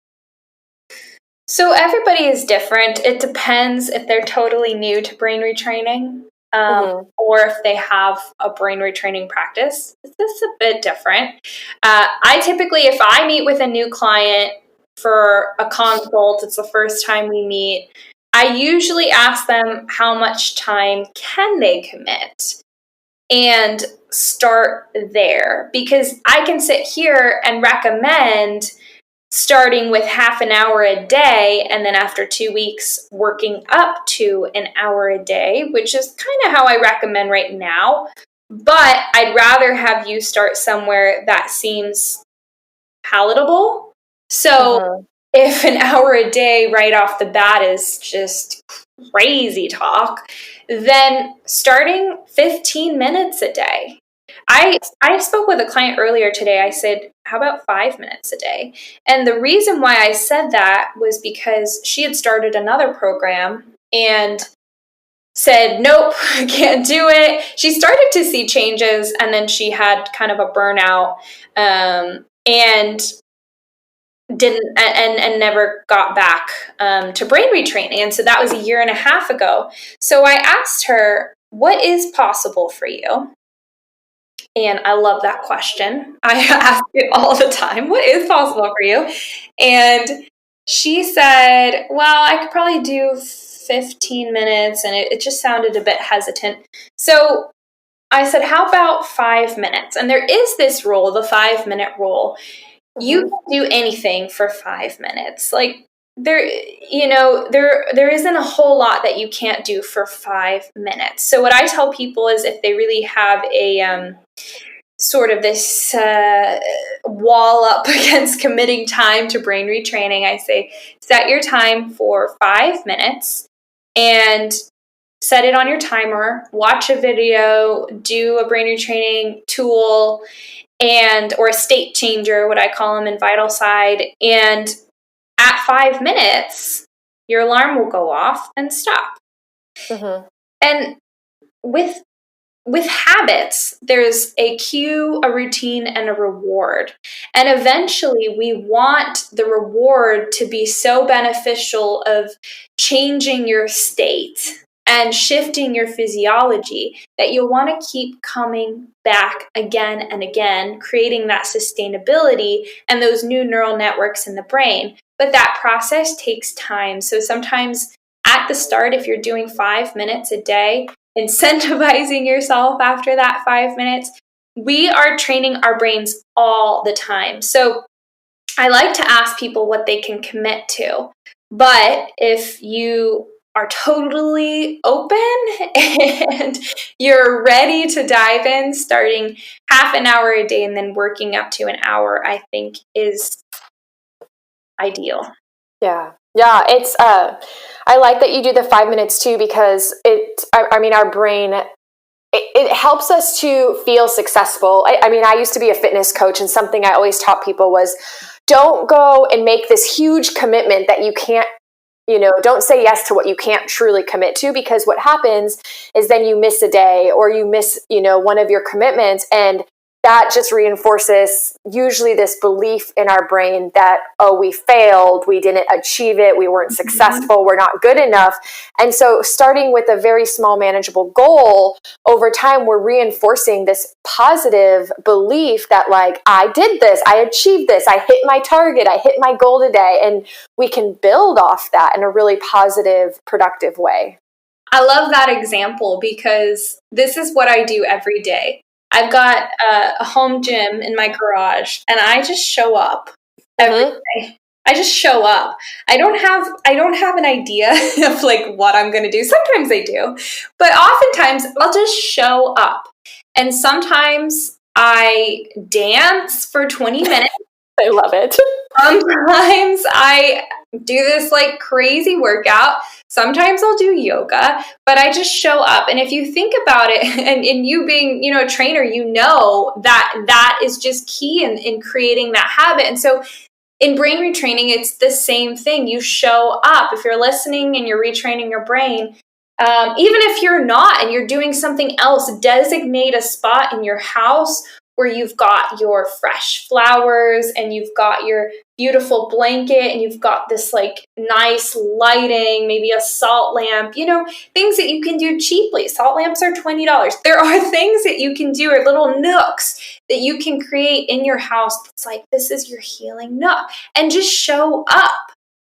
So everybody is different. It depends if they're totally new to brain retraining. Or if they have a brain retraining practice. This is a bit different. I typically, if I meet with a new client for a consult, it's the first time we meet, I usually ask them how much time can they commit and start there. Because I can sit here and recommend starting with half an hour a day, and then after 2 weeks, working up to an hour a day, which is kind of how I recommend right now. But I'd rather have you start somewhere that seems palatable. So if an hour a day right off the bat is just crazy talk, then starting 15 minutes a day. I spoke with a client earlier today. I said, how about 5 minutes a day? And the reason why I said that was because she had started another program and said, nope, I can't do it. She started to see changes, and then she had kind of a burnout and didn't and never got back to brain retraining. And so that was 1.5 years ago. So I asked her, what is possible for you? And I love that question. I ask it all the time. What is possible for you? And she said, well, I could probably do 15 minutes. And it just sounded a bit hesitant. So I said, how about 5 minutes? And there is this rule, the 5-minute rule. You can do anything for 5 minutes. Like there isn't a whole lot that you can't do for 5 minutes. So what I tell people is if they really have a sort of this wall up against committing time to brain retraining, I say set your time for 5 minutes and set it on your timer, watch a video, do a brain retraining tool or a state changer, what I call them in VitalSide. And at 5 minutes, your alarm will go off and stop. And with habits, there's a cue, a routine, and a reward. And eventually, we want the reward to be so beneficial of changing your state and shifting your physiology that you'll want to keep coming back again and again, creating that sustainability and those new neural networks in the brain. But that process takes time. So sometimes at the start, if you're doing 5 minutes a day, incentivizing yourself after that 5 minutes, we are training our brains all the time. So I like to ask people what they can commit to. But if you are totally open and you're ready to dive in, starting half an hour a day and then working up to an hour, I think is ideal. Yeah. It's, I like that you do the 5 minutes too, because our brain, it helps us to feel successful. I used to be a fitness coach, and something I always taught people was don't go and make this huge commitment that you can't, don't say yes to what you can't truly commit to, because what happens is then you miss a day or you miss, one of your commitments, and that just reinforces usually this belief in our brain that, oh, we failed, we didn't achieve it, we weren't successful, we're not good enough. And so starting with a very small manageable goal, over time, we're reinforcing this positive belief that like, I did this, I achieved this, I hit my target, I hit my goal today. And we can build off that in a really positive, productive way. I love that example because this is what I do every day. I've got a home gym in my garage, and I just show up every day. I just show up. I don't have an idea of like what I'm going to do. Sometimes I do, but oftentimes I'll just show up. And sometimes I dance for 20 minutes. I love it. Sometimes I do this like crazy workout. Sometimes I'll do yoga, but I just show up. And if you think about it, and you being, a trainer, that is just key in creating that habit. And so in brain retraining, it's the same thing. You show up. If you're listening and you're retraining your brain, even if you're not and you're doing something else, designate a spot in your house where you've got your fresh flowers and you've got your beautiful blanket and you've got this like nice lighting, maybe a salt lamp, things that you can do cheaply. Salt lamps are $20. There are things that you can do, or little nooks that you can create in your house. It's like, this is your healing nook, and just show up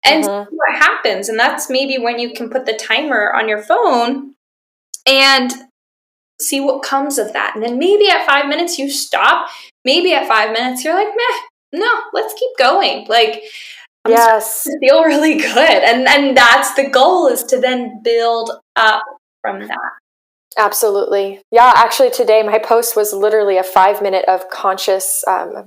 and see what happens. And that's maybe when you can put the timer on your phone and see what comes of that. And then maybe at 5 minutes you stop. Maybe at 5 minutes you're like, meh, no, let's keep going. Like, I'm yes, to feel really good. And that's the goal, is to then build up from that. Absolutely. Yeah, actually today my post was literally a 5 minute of conscious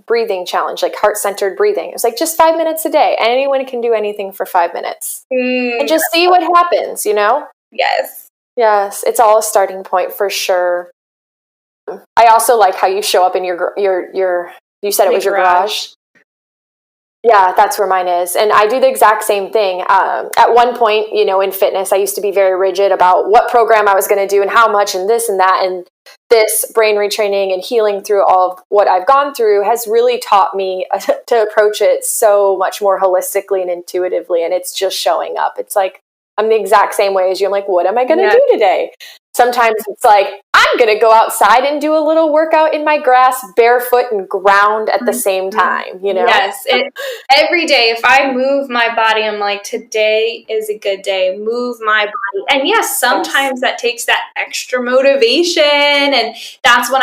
breathing challenge, like heart-centered breathing. It was like just 5 minutes a day. Anyone can do anything for 5 minutes and just see what happens, Yes. Yes, it's all a starting point for sure. I also like how you show up in your you said it was your garage. Yeah, that's where mine is. And I do the exact same thing. At one point, in fitness, I used to be very rigid about what program I was going to do and how much and this and that. And this brain retraining and healing through all of what I've gone through has really taught me to approach it so much more holistically and intuitively. And it's just showing up. It's like, I'm the exact same way as you. I'm like, what am I going to do today? Sometimes it's like, I'm going to go outside and do a little workout in my grass, barefoot and ground at the same time, Yes. Every day, if I move my body, I'm like, today is a good day. Move my body. And yes, sometimes that takes that extra motivation. And that's when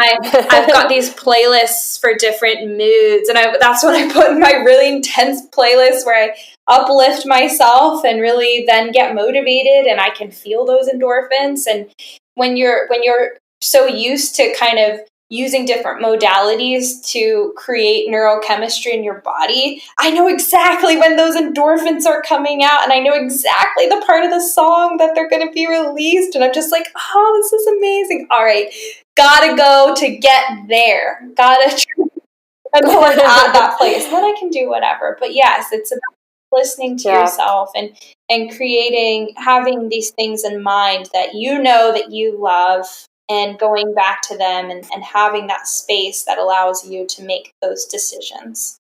I've got these playlists for different moods. And that's when I put in my really intense playlist where I uplift myself and really then get motivated, and I can feel those endorphins. And when you're so used to kind of using different modalities to create neurochemistry in your body, I know exactly when those endorphins are coming out, and I know exactly the part of the song that they're going to be released. And I'm just like, oh, this is amazing. All right, gotta go to get there. Gotta at that place. Then I can do whatever. But yes, it's about listening to yourself and creating, having these things in mind that that you love, and going back to them and having that space that allows you to make those decisions.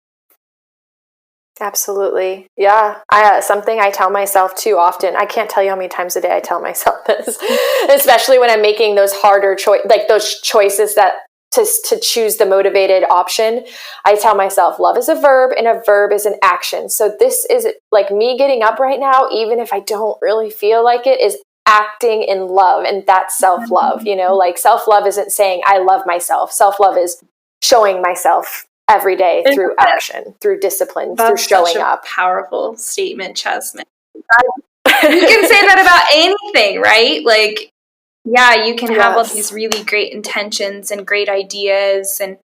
Absolutely. Yeah. Something I tell myself too often. I can't tell you how many times a day I tell myself this, especially when I'm making those harder those choices that to choose the motivated option. I tell myself, love is a verb and a verb is an action. So this is like me getting up right now, even if I don't really feel like it, is acting in love. And that's self-love, like self-love isn't saying I love myself. Self-love is showing myself every day through action, through discipline, through showing up. Powerful statement, Chesman. You can say that about anything, right? Like, yeah, you can have all these really great intentions and great ideas, and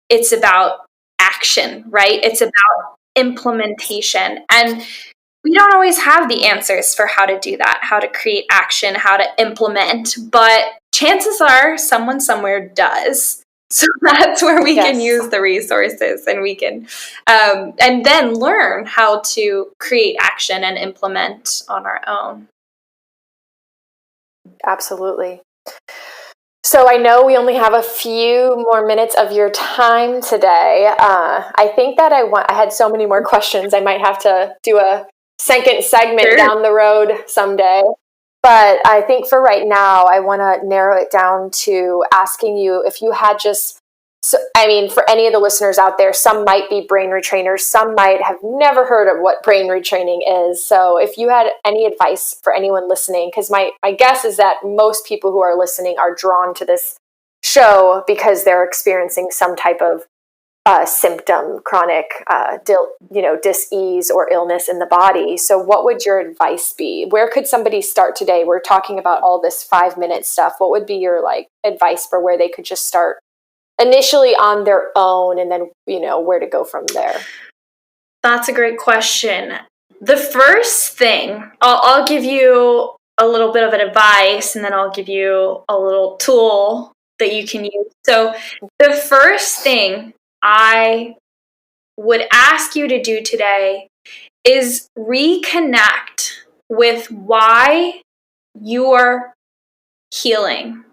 it's about action, right? It's about implementation. And we don't always have the answers for how to do that, how to create action, how to implement, but chances are someone somewhere does. So that's where we can use the resources, and we can, and then learn how to create action and implement on our own. Absolutely. So I know we only have a few more minutes of your time today. I think that I had so many more questions. I might have to do a second segment down the road someday. But I think for right now, I want to narrow it down to asking you if you had for any of the listeners out there, some might be brain retrainers, some might have never heard of what brain retraining is. So if you had any advice for anyone listening, because my guess is that most people who are listening are drawn to this show because they're experiencing some type of symptom, chronic, dis-ease or illness in the body. So what would your advice be? Where could somebody start today? We're talking about all this 5-minute stuff. What would be your advice for where they could just start initially on their own, and then, where to go from there? That's a great question. The first thing, I'll give you a little bit of an advice, and then I'll give you a little tool that you can use. So the first thing I would ask you to do today is reconnect with why you're healing,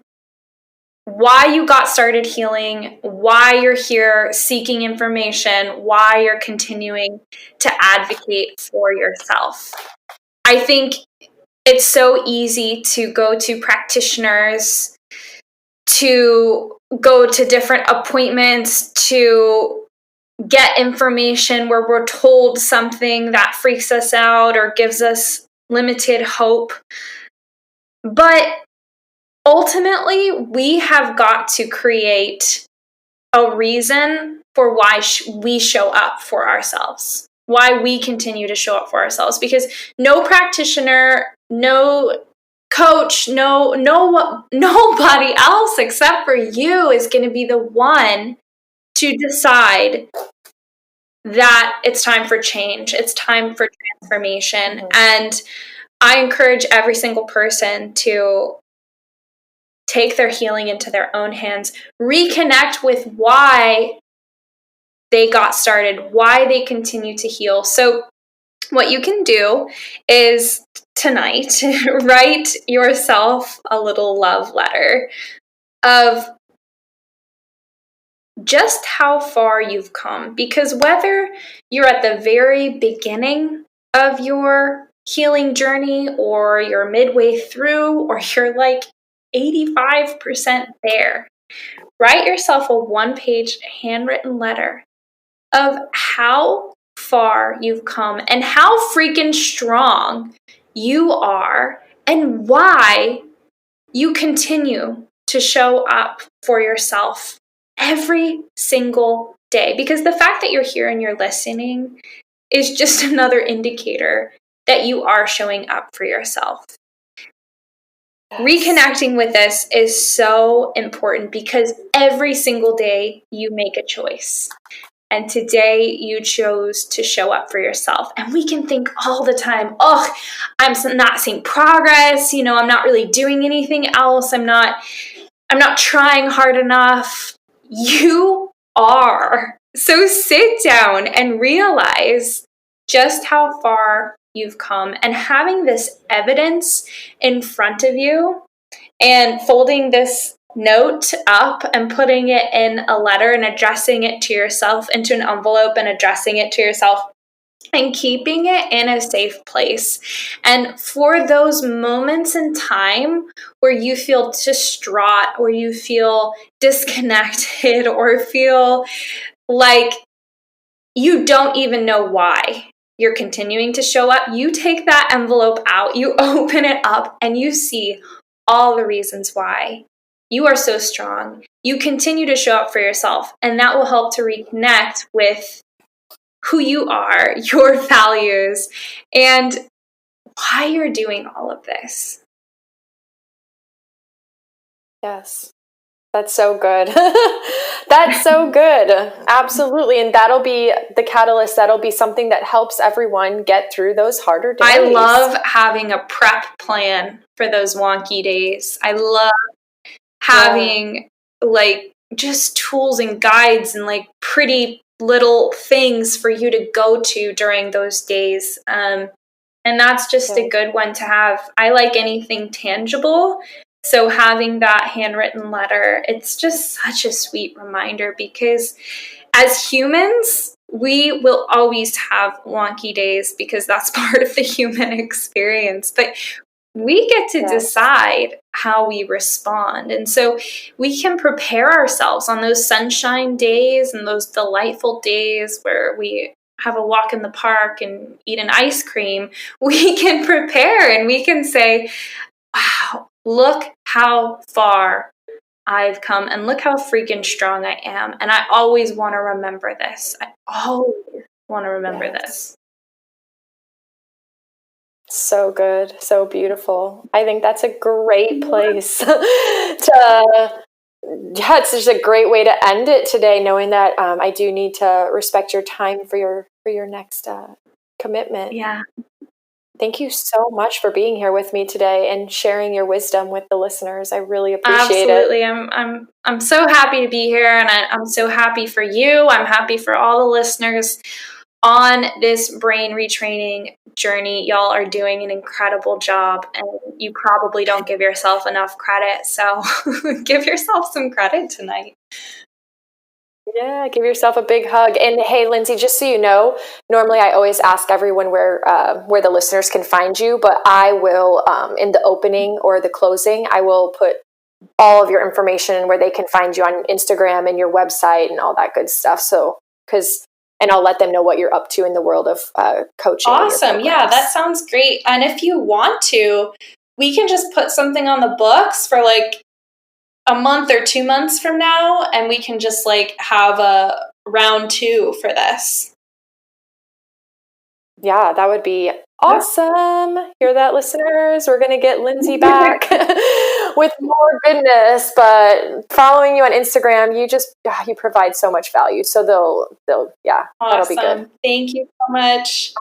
why you got started healing, why you're here seeking information, why you're continuing to advocate for yourself. I think it's so easy to go to practitioners, to go to different appointments, to get information where we're told something that freaks us out or gives us limited hope. But ultimately, we have got to create a reason for why we show up for ourselves, why we continue to show up for ourselves, because no practitioner, no coach, nobody else except for you is going to be the one to decide that it's time for change. It's time for transformation. Mm-hmm. And I encourage every single person to take their healing into their own hands, reconnect with why they got started, why they continue to heal. So what you can do is tonight, write yourself a little love letter of just how far you've come. Because whether you're at the very beginning of your healing journey, or you're midway through, or you're 85% there, write yourself a 1-page handwritten letter of how far you've come and how freaking strong you are, and why you continue to show up for yourself every single day. Because the fact that you're here and you're listening is just another indicator that you are showing up for yourself. Yes. Reconnecting with this is so important because every single day you make a choice. And today you chose to show up for yourself. And we can think all the time, oh, I'm not seeing progress. I'm not really doing anything else. I'm not trying hard enough. You are. So sit down and realize just how far you've come, and having this evidence in front of you and folding this note up and putting it in a letter and addressing it to yourself, into an envelope and addressing it to yourself, and keeping it in a safe place. And for those moments in time where you feel distraught, or you feel disconnected, or feel like you don't even know why you're continuing to show up, you take that envelope out, you open it up, and you see all the reasons why you are so strong. You continue to show up for yourself, and that will help to reconnect with who you are, your values, and why you're doing all of this. Yes. That's so good. That's so good. Absolutely. And that'll be the catalyst. That'll be something that helps everyone get through those harder days. I love having a prep plan for those wonky days. I love having just tools and guides and pretty little things for you to go to during those days. And that's just a good one to have. I like anything tangible So having that handwritten letter, it's just such a sweet reminder, because as humans, we will always have wonky days because that's part of the human experience. But we get to decide how we respond. And so we can prepare ourselves on those sunshine days and those delightful days where we have a walk in the park and eat an ice cream. We can prepare and we can say, wow, look how far I've come and look how freaking strong I am. And I always want to remember this. I always want to remember this. So good. So beautiful. I think that's a great place to, it's just a great way to end it today, knowing that I do need to respect your time for your next commitment. Yeah. Thank you so much for being here with me today and sharing your wisdom with the listeners. I really appreciate it. Absolutely. I'm so happy to be here, and I'm so happy for you. I'm happy for all the listeners on this brain retraining journey. Y'all are doing an incredible job, and you probably don't give yourself enough credit. So give yourself some credit tonight. Yeah, give yourself a big hug. And hey, Lindsay, just so you know, normally I always ask everyone where the listeners can find you, but I will, in the opening or the closing, I will put all of your information where they can find you on Instagram and your website and all that good stuff. So, and I'll let them know what you're up to in the world of coaching. Awesome. Yeah, that sounds great. And if you want to, we can just put something on the books for like a month or 2 months from now, and we can just like have a round 2 for this. Yeah, that would be awesome. Hear that, listeners? We're going to get Lindsay back with more goodness, but following you on Instagram, you provide so much value. So they'll Awesome. That'll be good. Thank you so much.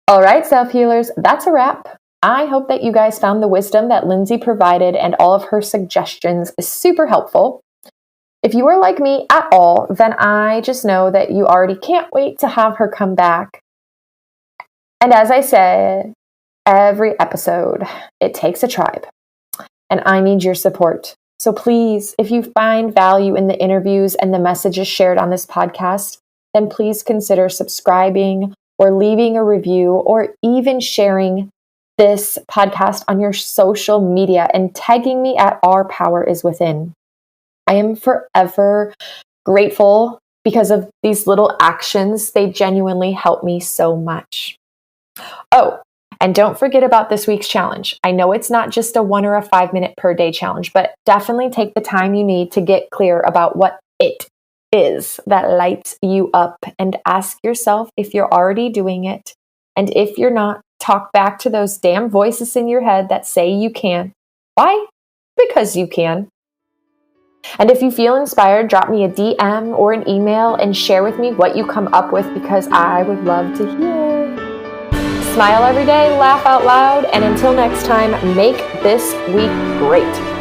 All right, self-healers, that's a wrap. I hope that you guys found the wisdom that Lindsay provided and all of her suggestions is super helpful. If you are like me at all, then I just know that you already can't wait to have her come back. And as I said, every episode, it takes a tribe. And I need your support. So please, if you find value in the interviews and the messages shared on this podcast, then please consider subscribing or leaving a review or even sharing this podcast on your social media and tagging me at Our Power Is Within. I am forever grateful because of these little actions. They genuinely help me so much. Oh, and don't forget about this week's challenge. I know it's not just a 1 or a 5 minute per day challenge, but definitely take the time you need to get clear about what it is that lights you up and ask yourself if you're already doing it. And if you're not, talk back to those damn voices in your head that say you can. Why? Because you can. And if you feel inspired, drop me a DM or an email and share with me what you come up with, because I would love to hear. Smile every day, laugh out loud, and until next time, make this week great.